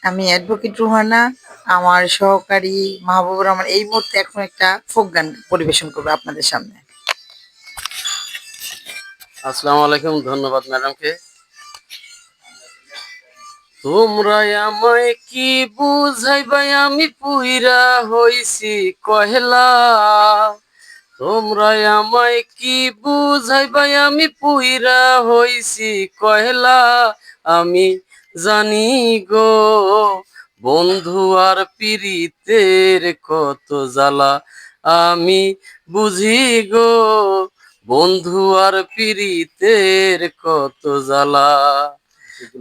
আমি অ্যাডভোকেট রুহানা। আমার সহকারী মাহবুবুর রহমান এই মুহূর্তে এখন একটা ফোক গান পরিবেশন করবে আপনাদের সামনে। আসসালামু আলাইকুম, ধন্যবাদ ম্যাডামকে। তোমরা আমায় কি বুঝাইবাই, আমি পুইরা হইছি কহেলা। তোমরা আমায় কি বুঝাইবাই, আমি পুইরা হইছি কহেলা। আমি জানি গো বন্ধু আর পীড়িতের কত জ্বালা। আমি বুঝি গো বন্ধু আর পীড়িতের কত জ্বালা।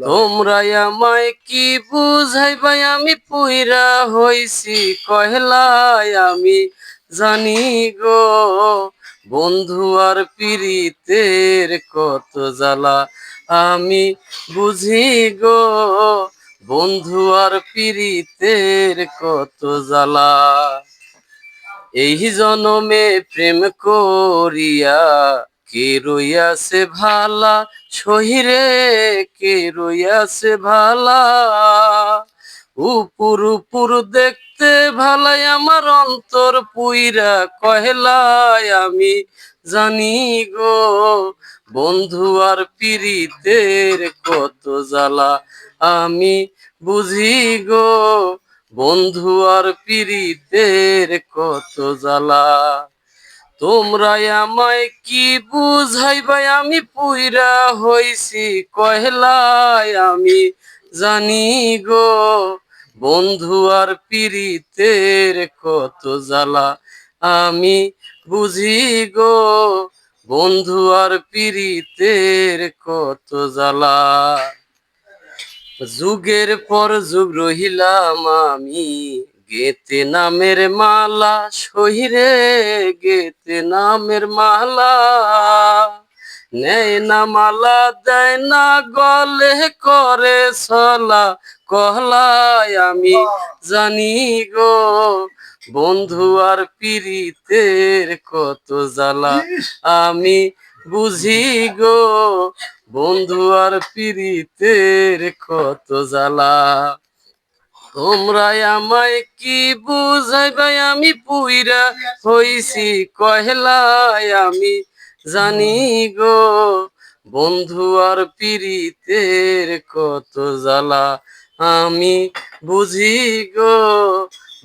তোমরা আমায় কি বুঝাইবাই, আমি পুইরা হইছি কহেলায়। আমি জানি গো বন্ধু আর পীড়িতের কত জ্বালা। আমি বুঝি গো বন্ধু আর পীড়িতের কত জ্বালা। এই জনমে প্রেম করিয়া কে রইয়াছে ভালা, শহীরে কে রইয়াছে ভালা। উপর উপর দেখতে ভালাই, আমার অন্তর পুইরা কহেলায়। আমি জানি গো বন্ধু আর পীড়িতের কত জ্বালা। আমি বুঝি গো বন্ধু আর পীড়িতের কত জ্বালা। তোমরা আমায় কি বুঝাইবাই, আমি পুইরা হইছি কহেলায়। আমি জানি গো বন্ধু আর পীড়িতের কত জ্বালা। আমি বুঝি গো বন্ধু আর পীড়িতের কত জ্বালা। যুগের পর যুগ রহিলাম আমি গেতে নামের মালা, শহীরে গেতে নামের মালা। নেয় না মালা দেয় না গলে, করে চলা কহলায়। আমি জানি গো বন্ধু আর পীড়িতের কত জ্বালা। আমি বুঝি গো বন্ধু আর পীড়িতের কত জ্বালা। তোমরা আমায় কি বুঝাইবাই, আমি পুইরা হইছি কহেলায়। আমি জানি গো বন্ধু আর পীড়িতের কত জ্বালা। আমি বুঝি গো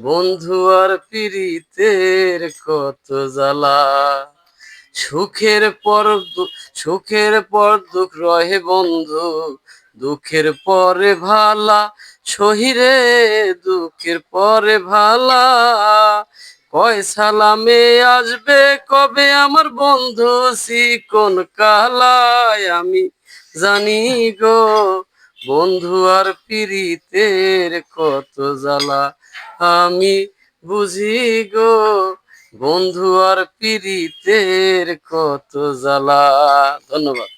বন্ধু আর পীড়িতের কত জ্বালা। সুখের পর দুঃখ রহে বন্ধু, দুঃখের পরে ভালা। শহীরে দুঃখের পরে ভালা। কয় সালামে আসবে কবে আমার বন্ধু চিকন কালায়। আমি জানি গো বন্ধু আর পীড়িতের কত জ্বালা। আমি বুঝি গো বন্ধু আর পীড়িতের কত জ্বালা। ধন্যবাদ।